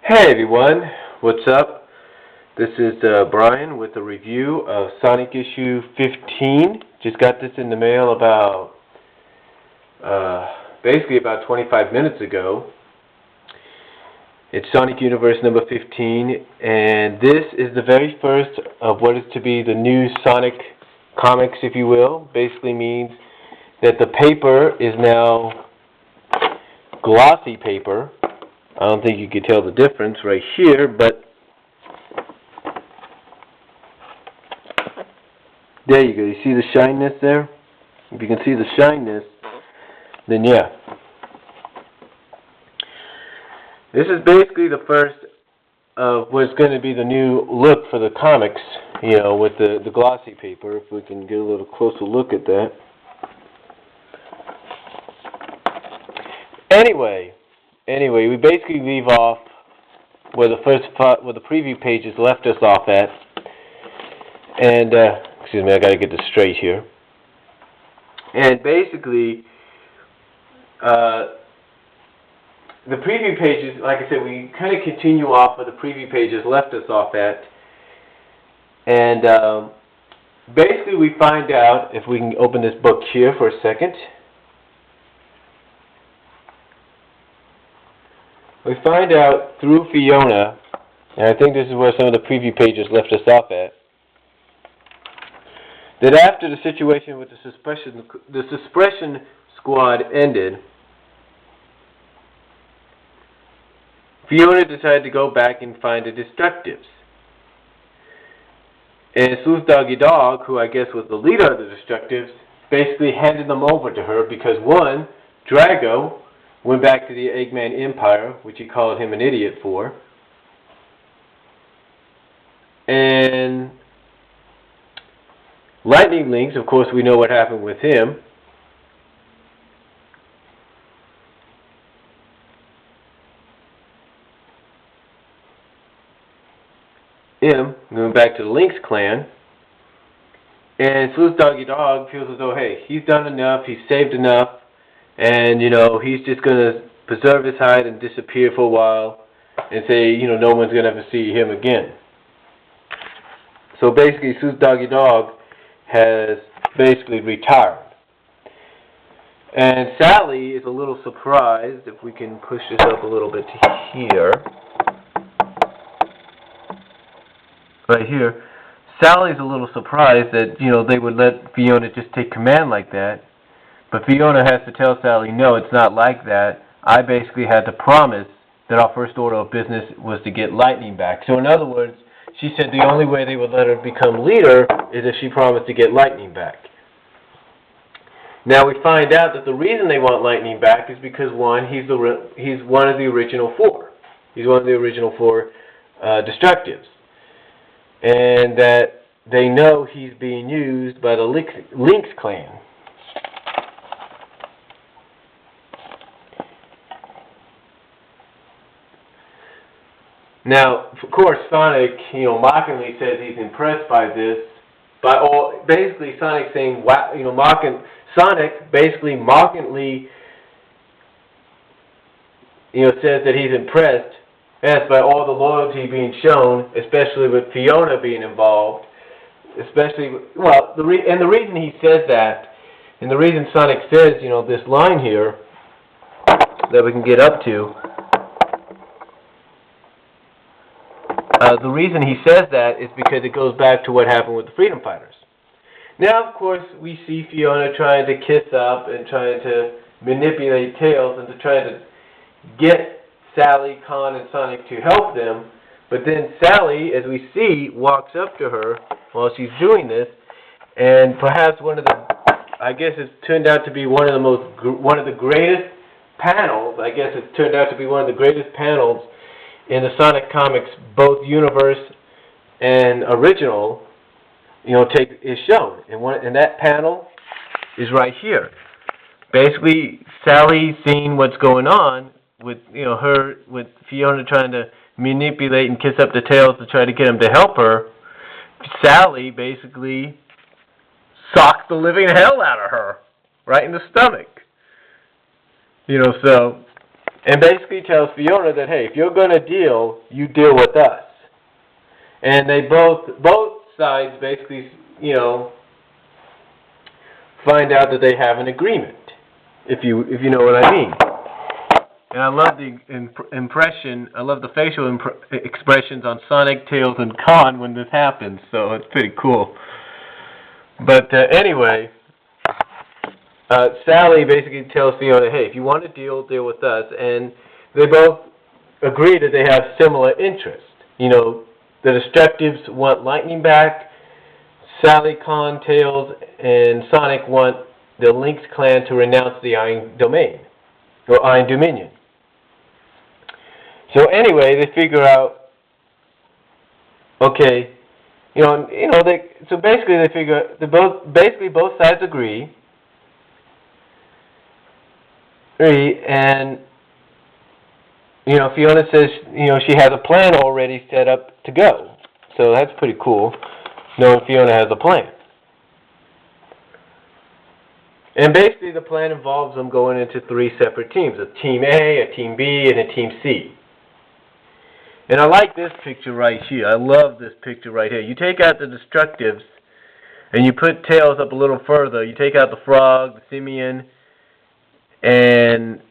Hey everyone, what's up? This is Brian with a review of Sonic issue 15. Just got this in the mail about, basically about 25 minutes ago. It's Sonic Universe number 15, and this is the very first of what is to be the new Sonic comics, if you will. Basically means that the paper is now glossy paper. I don't think you can tell the difference right here, but there you go. You see the shyness there? If you can see the shyness, then yeah. This is basically the first of what's going to be the new look for the comics, you know, with the glossy paper. If we can get a little closer look at that. Anyway, we basically leave off where the preview pages left us off at, and excuse me, I got to get this straight here. And basically, the preview pages, like I said, we kind of continue off where the preview pages left us off at, and basically we find out, if we can open this book here for a second. We find out through Fiona, and I think this is where some of the preview pages left us off at, that after the situation with the suppression squad ended, Fiona decided to go back and find the Destructives. And Sleuth Doggy Dog, who I guess was the leader of the Destructives, basically handed them over to her because, one, Drago went back to the Eggman Empire, which he called him an idiot for. And Lightning Lynx, of course, we know what happened with him. Going back to the Lynx clan. And Sleuth Doggy Dog feels as though, hey, he's done enough, he's saved enough, and, you know, he's just going to preserve his hide and disappear for a while and say, you know, no one's going to ever see him again. So basically, Sleuth Doggy Dog has basically retired. And Sally is a little surprised, if we can push this up a little bit to here. Right here. Sally's a little surprised that, you know, they would let Fiona just take command like that. But Fiona has to tell Sally, no, it's not like that. I basically had to promise that our first order of business was to get Lightning back. So in other words, she said the only way they would let her become leader is if she promised to get Lightning back. Now we find out that the reason they want Lightning back is because, one, he's one of the original four. He's one of the original four Destructives. And that they know he's being used by the Lynx clan. Now, of course, Sonic, you know, mockingly says he's impressed by this. Basically, Sonic saying, wow, you know, Sonic basically mockingly, you know, says that he's impressed, as by all the loyalty being shown, especially with Fiona being involved, especially, well, the reason he says that, and the reason Sonic says, you know, this line here that we can get up to. The reason he says that is because it goes back to what happened with the Freedom Fighters. Now, of course, we see Fiona trying to kiss up and trying to manipulate Tails and to try to get Sally, Khan, and Sonic to help them. But then Sally, as we see, walks up to her while she's doing this, and perhaps I guess it's turned out to be one of the greatest panels. I guess it's turned out to be one of the greatest panels in the Sonic comics, both universe and original, you know, is shown. And that panel is right here. Basically, Sally seeing what's going on with, you know, with Fiona trying to manipulate and kiss up the Tails to try to get him to help her. Sally basically socks the living hell out of her, right in the stomach. You know, so and basically tells Fiona that, hey, if you're going to deal, you deal with us. And they both sides basically, find out that they have an agreement, if you know what I mean. And I love the I love the facial expressions on Sonic, Tails, and Khan when this happens, so it's pretty cool. But anyway, Sally basically tells Fiona, hey, if you want to deal with us, and they both agree that they have similar interests. The Destructives want Lightning back. Sally, Khan, Tails, and Sonic want the Lynx clan to renounce the Iron Domain, or Iron Dominion. So anyway, they figure out, okay, so basically they figure, both sides agree, and Fiona says, she has a plan already set up to go. So that's pretty cool, knowing Fiona has a plan. And basically the plan involves them going into 3 separate teams, a Team A, a Team B, and a Team C. And I like this picture right here. I love this picture right here. You take out the Destructives, and you put Tails up a little further. You take out the Frog, the Simian, and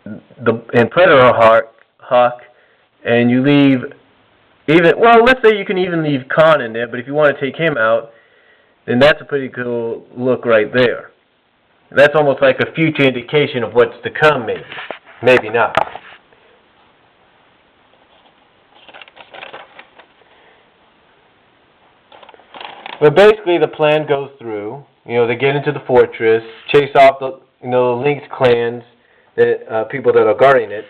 Predator Hawk, and you leave let's say you can even leave Khan in there, but if you want to take him out, then that's a pretty cool look right there. That's almost like a future indication of what's to come, maybe. Maybe not. But basically the plan goes through. They get into the fortress, chase off the Lynx clans, people that are guarding it.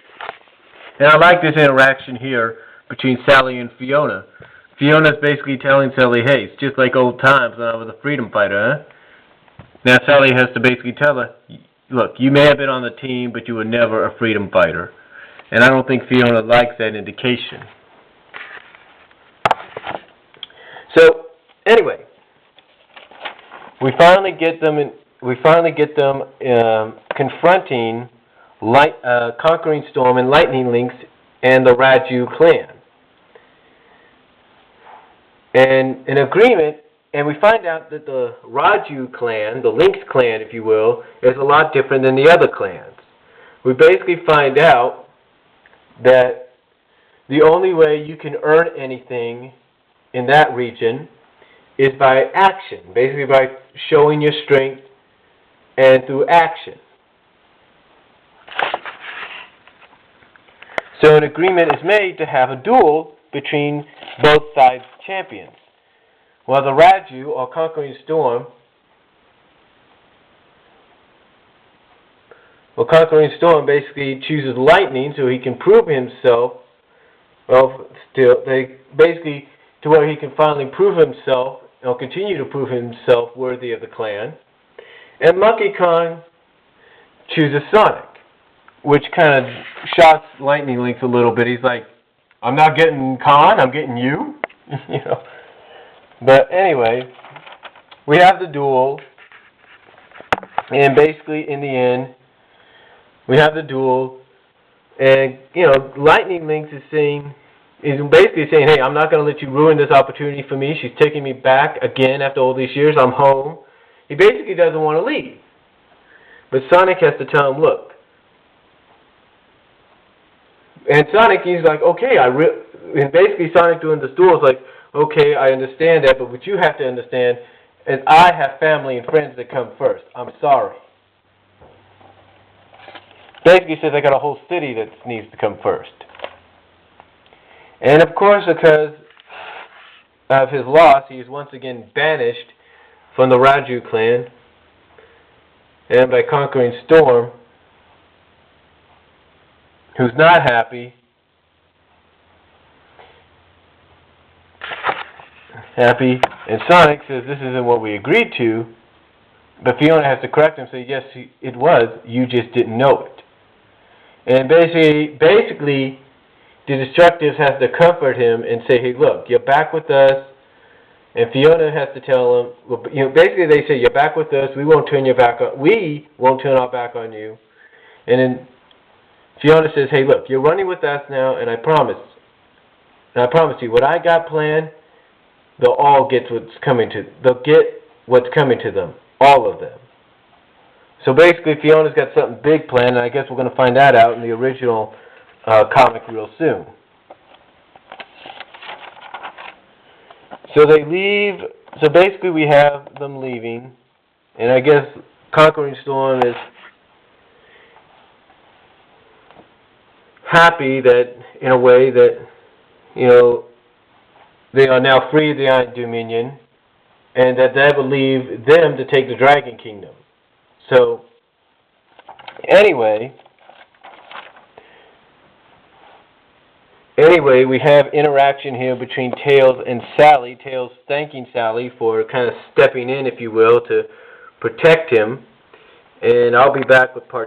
And I like this interaction here between Sally and Fiona. Fiona's basically telling Sally, hey, it's just like old times when I was a freedom fighter, huh? Now Sally has to basically tell her, look, you may have been on the team, but you were never a freedom fighter. And I don't think Fiona likes that indication. So, anyway, we finally get them confronting Conquering Storm and Lightning Lynx and the Raju clan. And an agreement, and we find out that the Raju clan, the Lynx clan, if you will, is a lot different than the other clans. We basically find out that the only way you can earn anything in that region is by action, basically by showing your strength and through action. So an agreement is made to have a duel between both sides' champions. While the Raju, or Conquering Storm, basically chooses Lightning so he can prove himself, to where he can finally prove himself, or continue to prove himself worthy of the clan. And Monkey Kong chooses Sonic, which kind of shocks Lightning Lynx a little bit. He's like, I'm not getting Khan, I'm getting you. But anyway, we have the duel, and basically in the end, we have the duel, and Lightning Lynx is basically saying, hey, I'm not going to let you ruin this opportunity for me. She's taking me back again after all these years. I'm home. He basically doesn't want to leave. But Sonic has to tell him, look. And Sonic, he's like, okay, and basically Sonic doing this duel is like, okay, I understand that, but what you have to understand is I have family and friends that come first. I'm sorry. Basically says I got a whole city that needs to come first. And of course, because of his loss, he is once again banished from the Raju clan, and by Conquering Storm, who's not happy, and Sonic says this isn't what we agreed to, but Fiona has to correct him and say, yes, it was, you just didn't know it. And basically, the Destructives have to comfort him and say, hey, look, you're back with us. And Fiona has to tell him, basically they say, you're back with us. We won't turn our back on you. And then Fiona says, hey, look, you're running with us now, and I promise you, what I got planned, they'll get what's coming to them, all of them. So basically, Fiona's got something big planned, and I guess we're going to find that out in the original comic real soon. So they leave. So basically, we have them leaving, and I guess Conquering Storm is happy that, in a way, that they are now free of the Iron Dominion, and that will leave them to take the Dragon Kingdom. So, anyway, we have interaction here between Tails and Sally. Tails thanking Sally for kind of stepping in, if you will, to protect him. And I'll be back with part